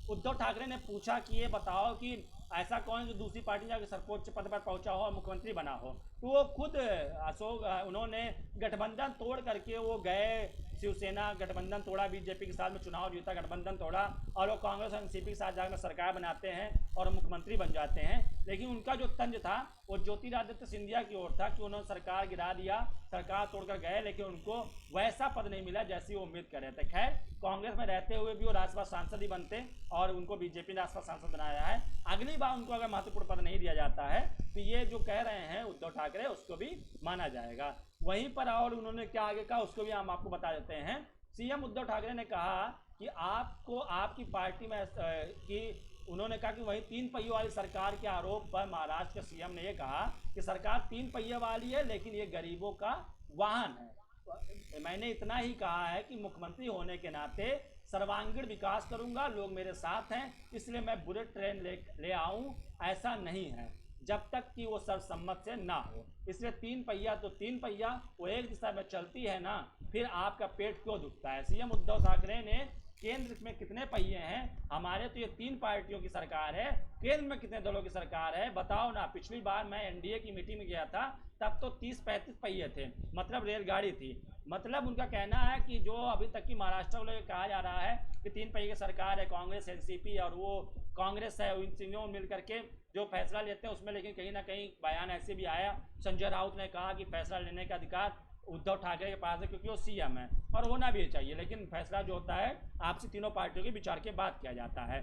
उद्धव ठाकरे ने पूछा कि ये बताओ कि ऐसा कौन जो दूसरी पार्टी जाकर सर्वोच्च पद पर पहुंचा हो और मुख्यमंत्री बना हो, तो वो खुद अशोक उन्होंने गठबंधन तोड़ करके वो गए, शिवसेना गठबंधन तोड़ा, बीजेपी के साथ में चुनाव जीता, गठबंधन तोड़ा, और वो कांग्रेस और एनसीपी के साथ जाकर सरकार बनाते हैं और मुख्यमंत्री बन जाते हैं। लेकिन उनका जो तंज था वो ज्योतिरादित्य सिंधिया की ओर था कि उन्होंने सरकार गिरा दिया, सरकार तोड़कर गए, लेकिन उनको वैसा पद नहीं मिला जैसी वो उम्मीद कर रहे थे। खैर, कांग्रेस में रहते हुए भी वो राज्यसभा सांसद ही बनते और उनको बीजेपी ने राज्यसभा सांसद बनाया है। अगली बार उनको अगर महत्वपूर्ण पद नहीं दिया जाता है तो ये जो कह रहे हैं उद्धव ठाकरे, उसको भी माना जाएगा। वहीं पर और उन्होंने क्या आगे कहा उसको भी हम आपको बता देते हैं। सीएम उद्धव ठाकरे ने कहा कि आपको आपकी पार्टी में कि उन्होंने कहा कि वही 3 पहियों वाली सरकार के आरोप पर महाराष्ट्र के सीएम ने ये कहा कि सरकार 3 पहिए वाली है लेकिन ये गरीबों का वाहन है। मैंने इतना ही कहा है कि मुख्यमंत्री होने के नाते सर्वांगीण विकास करूंगा, लोग मेरे साथ हैं, इसलिए मैं बुलेट ट्रेन ले आऊं, ऐसा नहीं है जब तक कि वो सर्वसम्मत से ना हो। इसलिए 3 पहिया तो 3 पहिया, वो एक दिशा में चलती है ना, फिर आपका पेट क्यों दुखता है। सीएम उद्धव ठाकरे ने केंद्र में कितने पहिए हैं, हमारे तो ये 3 पार्टियों की सरकार है, केंद्र में कितने दलों की सरकार है बताओ ना। पिछली बार मैं एनडीए की मीटिंग में गया था तब तो 30-35 पहिए थे, मतलब रेलगाड़ी थी। मतलब उनका कहना है कि जो अभी तक की महाराष्ट्र वालों कहा जा रहा है कि 3 पहिए की सरकार है, कांग्रेस एनसीपी और वो कांग्रेस है, इन तीनों मिल करके जो फैसला लेते हैं उसमें, लेकिन कहीं ना कहीं बयान ऐसे भी आया, संजय राउत ने कहा कि फैसला लेने का अधिकार उद्धव ठाकरे के पास है क्योंकि वो सीएम है और होना भी चाहिए, लेकिन फैसला जो होता है आपसी तीनों पार्टियों के विचार के बाद किया जाता है।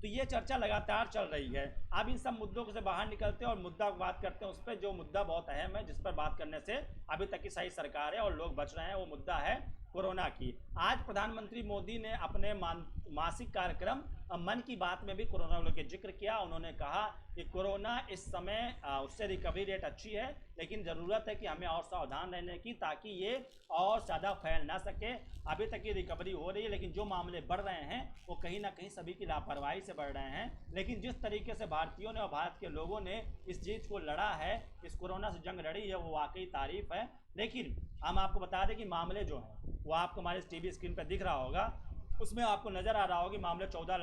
तो ये चर्चा लगातार चल रही है। अब इन सब मुद्दों से बाहर निकलते हैं और मुद्दा बात करते हैं उस पर जो मुद्दा बहुत अहम है, जिस पर बात करने से अभी तक की सही सरकार है और लोग बच रहे हैं। वो मुद्दा है कोरोना की। आज प्रधानमंत्री मोदी ने अपने मासिक कार्यक्रम मन की बात में भी कोरोना के जिक्र किया। उन्होंने कहा कि कोरोना इस समय उससे रिकवरी रेट अच्छी है, लेकिन ज़रूरत है कि हमें और सावधान रहने की, ताकि ये और ज़्यादा फैल ना सके। अभी तक की रिकवरी हो रही है, लेकिन जो मामले बढ़ रहे हैं वो कहीं ना कहीं सभी की लापरवाही से बढ़ रहे हैं। लेकिन जिस तरीके से भारतीयों ने और भारत के लोगों ने इस चीज़ को लड़ा है, इस कोरोना से जंग लड़ी है, वो वाकई तारीफ है। लेकिन हम आपको बता दें कि मामले जो हैं वो आपको हमारे टीवी स्क्रीन पर दिख रहा होगा, उसमें आपको नज़र आ रहा होगा कि मामले 14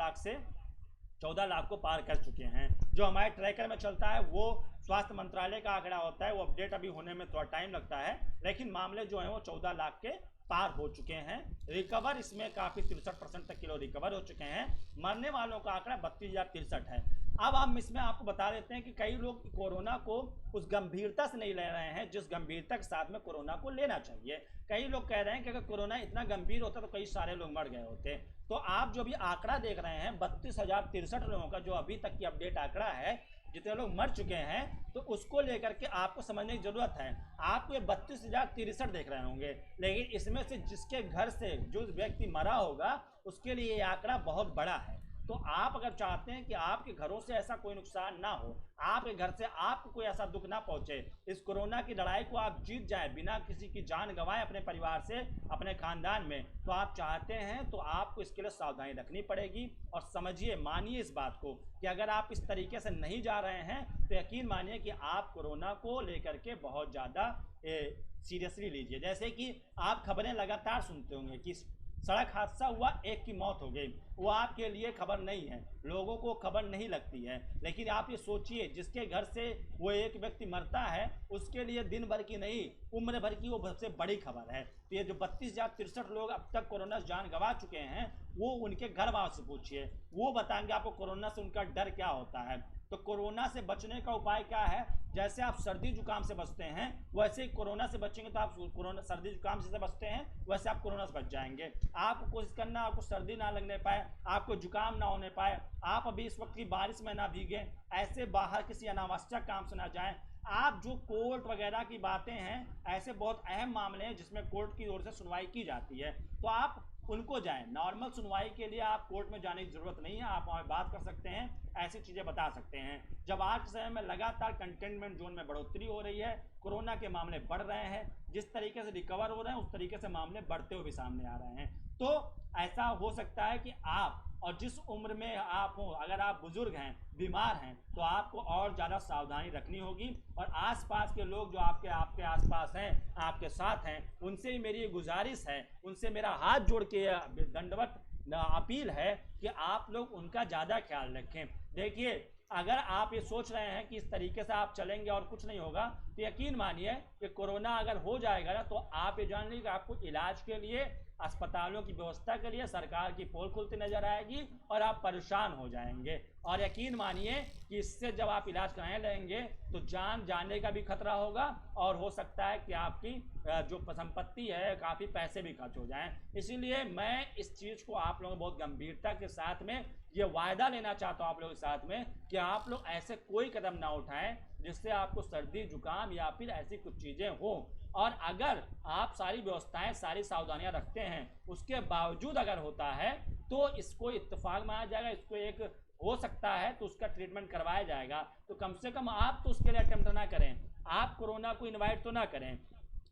लाख को पार कर चुके हैं। जो हमारे ट्रैकर में चलता है वो स्वास्थ्य मंत्रालय का आंकड़ा होता है, वो अपडेट अभी होने में थोड़ा टाइम लगता है, लेकिन मामले जो हैं वो 14 लाख के पार हो चुके हैं। रिकवर इसमें काफ़ी 63% तक किलो रिकवर हो चुके हैं। मरने वालों का आंकड़ा 32,063 है। अब हम इसमें आपको बता देते हैं कि कई लोग कोरोना को उस गंभीरता से नहीं ले रहे हैं जिस गंभीरता के साथ में कोरोना को लेना चाहिए। कई लोग कह रहे हैं कि अगर कोरोना इतना गंभीर होता तो कई सारे लोग मर गए होते। तो आप जो भी आंकड़ा देख रहे हैं 32,063 लोगों का जो अभी तक की अपडेट आंकड़ा है, जितने लोग मर चुके हैं, तो उसको लेकर के आपको समझने की जरूरत है। आपको ये 32,063 देख रहे होंगे, लेकिन इसमें से जिसके घर से जो व्यक्ति मरा होगा उसके लिए ये आंकड़ा बहुत बड़ा है। तो आप अगर चाहते हैं कि आपके घरों से ऐसा कोई नुकसान ना हो, आपके घर से आपको कोई ऐसा दुख ना पहुंचे, इस कोरोना की लड़ाई को आप जीत जाए बिना किसी की जान गंवाए अपने परिवार से, अपने खानदान में, तो आप चाहते हैं तो आपको इसके लिए सावधानी रखनी पड़ेगी। और समझिए, मानिए इस बात को कि अगर आप इस तरीके से नहीं जा रहे हैं तो यकीन मानिए कि आप कोरोना को लेकर के बहुत ज़्यादा सीरियसली लीजिए। जैसे कि आप खबरें लगातार सुनते होंगे कि सड़क हादसा हुआ, 1 की मौत हो गई, वो आपके लिए खबर नहीं है, लोगों को खबर नहीं लगती है। लेकिन आप ये सोचिए, जिसके घर से वो एक व्यक्ति मरता है उसके लिए दिन भर की नहीं, उम्र भर की वो सबसे बड़ी खबर है। तो ये जो 32,063 लोग अब तक कोरोना से जान गंवा चुके हैं, वो उनके घर वालों से पूछिए, वो बताएंगे आपको कोरोना से उनका डर क्या होता है। तो कोरोना से बचने का उपाय क्या है? जैसे आप सर्दी जुकाम से बचते हैं, वैसे ही कोरोना से बचेंगे। तो आप कोरोना सर्दी जुकाम से बचते हैं, वैसे आप कोरोना से बच जाएंगे। आपको कोशिश करना आपको सर्दी ना लगने पाए, आपको जुकाम ना होने पाए, आप अभी इस वक्त की बारिश में ना भीगे, ऐसे बाहर किसी अनावश्यक काम से ना जाएं। आप जो कोर्ट वगैरह की बातें हैं, ऐसे बहुत अहम मामले हैं जिसमें कोर्ट की ओर से सुनवाई की जाती है, तो आप उनको जाएं। नॉर्मल सुनवाई के लिए आप कोर्ट में जाने की जरूरत नहीं है, आप वहाँ बात कर सकते हैं, ऐसी चीज़ें बता सकते हैं। जब आज के समय में लगातार कंटेनमेंट जोन में बढ़ोतरी हो रही है, कोरोना के मामले बढ़ रहे हैं, जिस तरीके से रिकवर हो रहे हैं उस तरीके से मामले बढ़ते हुए भी सामने आ रहे हैं, तो ऐसा हो सकता है कि आप और जिस उम्र में आप हो, अगर आप बुजुर्ग हैं, बीमार हैं, तो आपको और ज़्यादा सावधानी रखनी होगी। और आसपास के लोग जो आपके आसपास हैं, आपके साथ हैं, उनसे ही मेरी गुजारिश है, उनसे मेरा हाथ जोड़ के दंडवत अपील है कि आप लोग उनका ज़्यादा ख्याल रखें। देखिए, अगर आप ये सोच रहे हैं कि इस तरीके से आप चलेंगे और कुछ नहीं होगा, तो यकीन मानिए कि कोरोना अगर हो जाएगा ना, तो आप ये जान लीजिए कि आपको इलाज के लिए अस्पतालों की व्यवस्था के लिए सरकार की पोल खुलती नजर आएगी और आप परेशान हो जाएंगे। और यकीन मानिए कि इससे जब आप इलाज कराने लगेंगे तो जान जाने का भी खतरा होगा और हो सकता है कि आपकी जो संपत्ति है, काफ़ी पैसे भी खर्च हो जाएं। इसीलिए मैं इस चीज़ को आप लोगों को बहुत गंभीरता के साथ में ये वायदा लेना चाहता हूँ आप लोगों के साथ में कि आप लोग ऐसे कोई कदम ना उठाएं जिससे आपको सर्दी जुकाम या फिर ऐसी कुछ चीज़ें हों। और अगर आप सारी व्यवस्थाएं, सारी सावधानियां रखते हैं, उसके बावजूद अगर होता है तो इसको इत्तेफाक माना जाएगा, इसको एक हो सकता है तो उसका ट्रीटमेंट करवाया जाएगा। तो कम से कम आप तो उसके लिए अटेम्प्ट ना करें, आप कोरोना को इनवाइट तो ना करें।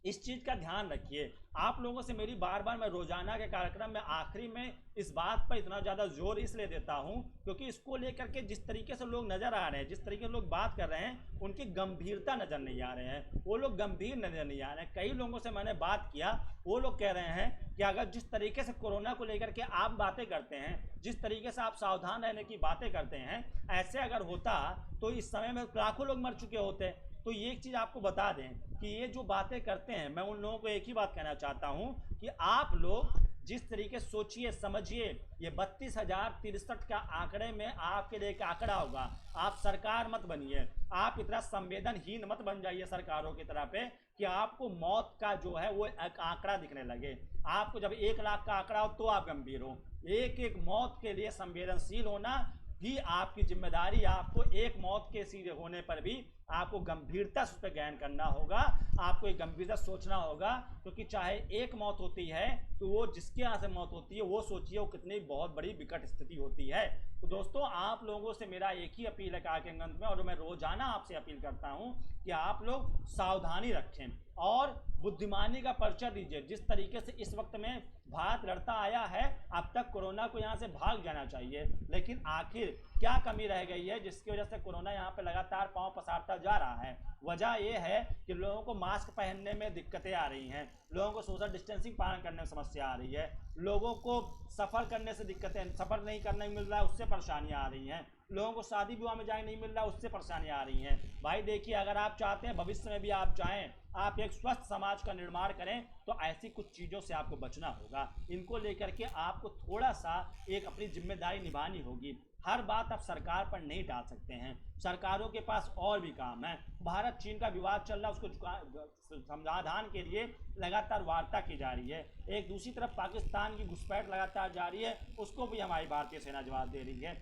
इस चीज़ का ध्यान रखिए। आप लोगों से मेरी बार बार मैं रोजाना के कार्यक्रम में आखिरी में इस बात पर इतना ज़्यादा जोर इसलिए देता हूं क्योंकि इसको लेकर के जिस तरीके से लोग नज़र आ रहे हैं, जिस तरीके से लोग बात कर रहे हैं, उनकी गंभीरता नज़र नहीं आ रहे हैं, वो लोग गंभीर नज़र नहीं आ रहे हैं। कई लोगों से मैंने बात किया, वो लोग कह रहे हैं कि अगर जिस तरीके से कोरोना को लेकर के आप बातें करते हैं, जिस तरीके से आप सावधान रहने की बातें करते हैं, ऐसे अगर होता तो इस समय में लाखों लोग मर चुके होते। तो ये एक चीज़ आपको बता दें कि ये जो बातें करते हैं, मैं उन लोगों को एक ही बात कहना चाहता हूं कि आप लोग जिस तरीके सोचिए समझिए, ये 32,063 का आंकड़े में आपके लिए एक आंकड़ा होगा। आप सरकार मत बनिए, आप इतना संवेदनहीन मत बन जाइए सरकारों की तरह पे कि आपको मौत का जो है वो एक आंकड़ा दिखने लगे। आपको जब 1 लाख का आंकड़ा हो तो आप गंभीर हो। एक एक मौत के लिए संवेदनशील होना भी आपकी जिम्मेदारी। आपको एक मौत के सीधे होने पर भी आपको गंभीरता से उस पर गहन करना होगा, आपको एक गंभीरता सोचना होगा, क्योंकि चाहे एक मौत होती है तो वो जिसके यहाँ से मौत होती है वो सोचिए वो कितनी बहुत बड़ी विकट स्थिति होती है। तो दोस्तों, आप लोगों से मेरा एक ही अपील है के अंत में, और मैं रोजाना आपसे अपील करता हूँ कि आप लोग सावधानी रखें और बुद्धिमानी का परिचय दीजिए। जिस तरीके से इस वक्त में भारत लड़ता आया है, अब तक कोरोना को यहाँ से भाग जाना चाहिए, लेकिन आखिर क्या कमी रह गई है जिसकी वजह से कोरोना यहाँ पे लगातार पांव पसारता जा रहा है? वजह यह है कि लोगों को मास्क पहनने में दिक्कतें आ रही हैं, लोगों को सोशल डिस्टेंसिंग पालन करने में समस्या आ रही है, लोगों को सफ़र करने से दिक्कतें, सफ़र नहीं करने मिल रहा है उससे परेशानियाँ आ रही हैं, लोगों को शादी विवाह में जाने नहीं मिल रहा उससे परेशानियाँ आ रही हैं। भाई देखिए, अगर आप चाहते हैं भविष्य में भी आप चाहें आप एक स्वस्थ समाज का निर्माण करें तो ऐसी कुछ चीज़ों से आपको बचना होगा। इनको लेकर के आपको थोड़ा सा एक अपनी जिम्मेदारी निभानी होगी। हर बात आप सरकार पर नहीं डाल सकते हैं, सरकारों के पास और भी काम है। भारत चीन का विवाद चल रहा है, उसको समाधान के लिए लगातार वार्ता की जा रही है। एक दूसरी तरफ पाकिस्तान की घुसपैठ लगातार जारी है, उसको भी हमारी भारतीय सेना जवाब दे रही है।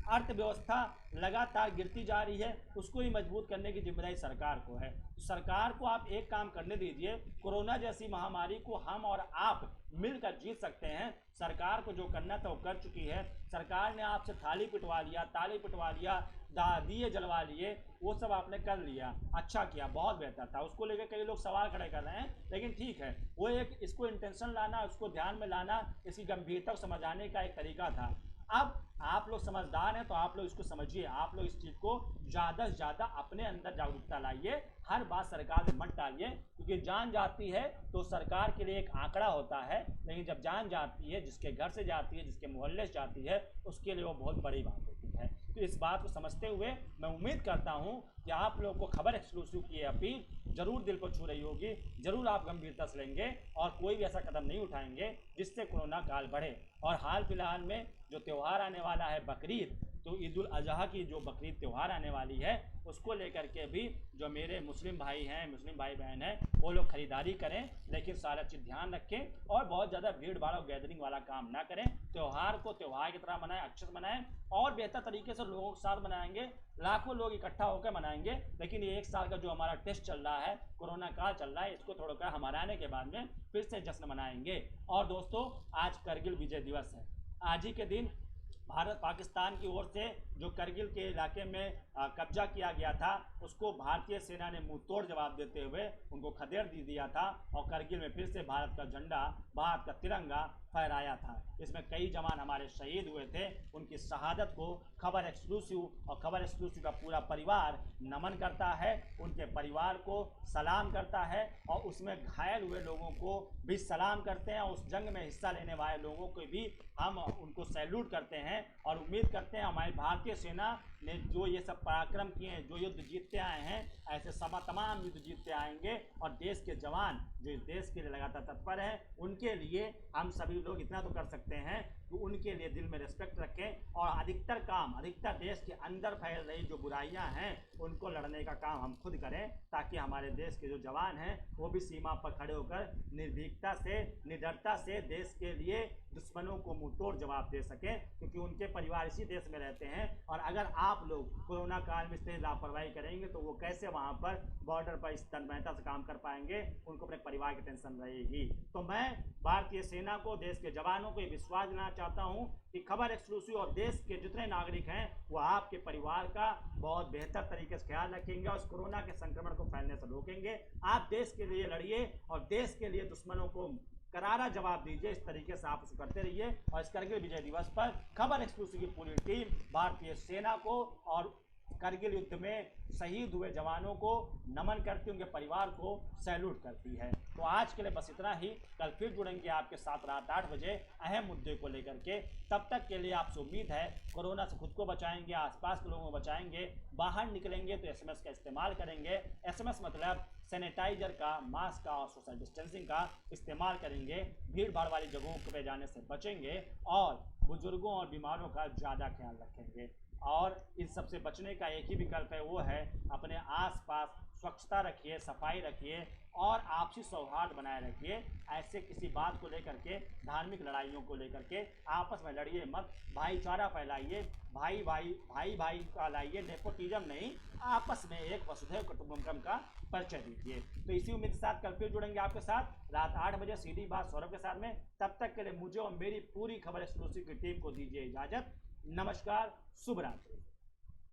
अर्थव्यवस्था लगातार गिरती जा रही है, उसको ही मजबूत करने की जिम्मेदारी सरकार को है। सरकार को आप एक काम करने दीजिए, कोरोना जैसी महामारी को हम और आप मिलकर जीत सकते हैं। सरकार को जो करना था वो कर चुकी है। सरकार ने आपसे थाली पिटवा लिया, ताली पिटवा लिया, दिए जलवा लिए, वो सब आपने कर लिया, अच्छा किया, बहुत बेहतर था। उसको लेकर कई लोग सवाल खड़े कर रहे हैं, लेकिन ठीक है, वो एक इसको इंटेंशन लाना, उसको ध्यान में लाना, इसकी गंभीरता को समझाने का एक तरीका था। अब आप लोग समझदार हैं तो आप लोग इसको समझिए, आप लोग इस चीज़ को ज़्यादा से ज़्यादा अपने अंदर जागरूकता लाइए। हर बात सरकार में मत डालिए, क्योंकि जान जाती है तो सरकार के लिए एक आंकड़ा होता है, लेकिन जब जान जाती है, जिसके घर से जाती है, जिसके मोहल्ले से जाती है, उसके लिए वो बहुत बड़ी बात होती है। तो इस बात को समझते हुए मैं उम्मीद करता हूं कि आप लोगों को खबर एक्सक्लूसिव की अपील जरूर दिल को छू रही होगी, जरूर आप गंभीरता से लेंगे और कोई भी ऐसा कदम नहीं उठाएंगे जिससे कोरोना काल बढ़े। और हाल फिलहाल में जो त्यौहार आने वाला है बकरीद, तो ईद उल अजहा की जो बकरीद त्यौहार आने वाली है, उसको लेकर के भी जो मेरे मुस्लिम भाई हैं, मुस्लिम भाई बहन हैं, वो लोग खरीदारी करें, लेकिन सारा चीज़ ध्यान रखें और बहुत ज़्यादा भीड़ भाड़ और गैदरिंग वाला काम ना करें। त्यौहार को त्यौहार की तरह मनाएं, अच्छे से मनाएं और बेहतर तरीके से लोगों के साथ मनाएंगे। लाखों लोग इकट्ठा होकर मनाएंगे, लेकिन ये 1 साल का जो हमारा टेस्ट चल रहा है, कोरोना काल चल रहा है, इसको थोड़ा हमारे आने के बाद में फिर से जश्न मनाएंगे। और दोस्तों, आज करगिल विजय दिवस है। आज ही के दिन भारत पाकिस्तान की ओर से जो करगिल के इलाके में कब्जा किया गया था, उसको भारतीय सेना ने मुंह तोड़ जवाब देते हुए उनको खदेड़ दिया था और करगिल में फिर से भारत का झंडा, भारत का तिरंगा फहराया था। इसमें कई जवान हमारे शहीद हुए थे। उनकी शहादत को खबर एक्सक्लूसिव और खबर एक्सक्लूसिव का पूरा परिवार नमन करता है, उनके परिवार को सलाम करता है और उसमें घायल हुए लोगों को भी सलाम करते हैं। उस जंग में हिस्सा लेने वाले लोगों को भी हम उनको सैल्यूट करते हैं और उम्मीद करते हैं हमारी भारतीय सेना ने जो ये सब पराक्रम किए हैं, जो युद्ध जीतते आए हैं, ऐसे तमाम युद्ध जीतते आएंगे। और देश के जवान जो इस देश के लिए लगातार तत्पर हैं, उनके लिए हम सभी लोग इतना तो कर सकते हैं कि उनके लिए दिल में रिस्पेक्ट रखें और अधिकतर देश के अंदर फैल रही जो बुराइयां हैं उनको लड़ने का काम हम खुद करें, ताकि हमारे देश के जो जवान हैं वो भी सीमा पर खड़े होकर निर्भीकता से, निडरता से देश के लिए दुश्मनों को मुंहतोड़ जवाब दे सकें, क्योंकि उनके परिवार इसी देश में रहते हैं। और अगर आप लोग कोरोना काल में इस तरह लापरवाही करेंगे तो वो कैसे वहाँ पर बॉर्डर पर इस तन्मयता से काम कर पाएंगे, उनको अपने परिवार की टेंशन रहेगी। तो मैं भारतीय सेना को, देश के जवानों को ये विश्वास दिलाना चाहता हूँ कि खबर एक्सक्लूसिव और देश के जितने नागरिक हैं वो आपके परिवार का बहुत बेहतर तरीके से ख्याल रखेंगे और इस कोरोना के संक्रमण को फैलने से रोकेंगे। आप देश के लिए लड़िए और देश के लिए दुश्मनों को करारा जवाब दीजिए। इस तरीके से आप उसको करते रहिए। और इस करगिल विजय दिवस पर खबर एक्सक्लूसिव की पूरी टीम भारतीय सेना को और करगिल युद्ध में शहीद हुए जवानों को नमन करती, उनके परिवार को सैल्यूट करती है। तो आज के लिए बस इतना ही। कल फिर जुड़ेंगे आपके साथ रात 8 बजे अहम मुद्दे को लेकर के। तब तक के लिए आपसे उम्मीद है कोरोना से खुद को बचाएंगे, आसपास के लोगों को बचाएंगे। बाहर निकलेंगे तो SMS का इस्तेमाल करेंगे। SMS मतलब सैनिटाइजर का, मास्क का और सोशल डिस्टेंसिंग का इस्तेमाल करेंगे। भीड़ भाड़ वाली जगहों पर जाने से बचेंगे और बुजुर्गों और बीमारों का ज़्यादा ख्याल रखेंगे। और इन सब से बचने का एक ही विकल्प है, वो है अपने आसपास स्वच्छता रखिए, सफाई रखिए और आपसी सौहार्द बनाए रखिए। ऐसे किसी बात को लेकर के, धार्मिक लड़ाइयों को लेकर के आपस में लड़िए मत, भाईचारा फैलाइए, भाई का लाइए, नेपोटिज्म नहीं, आपस में एक वसुधैव कुटुंबकम का परिचय दीजिए। तो इसी उम्मीद के साथ कल फिर जुड़ेंगे आपके साथ रात 8 बजे सीधी बात सौरभ के साथ में। तब तक के लिए मुझे और मेरी पूरी खबर एक्सक्लूसिव की टीम को दीजिए इजाजत। नमस्कार, शुभ रात्रि।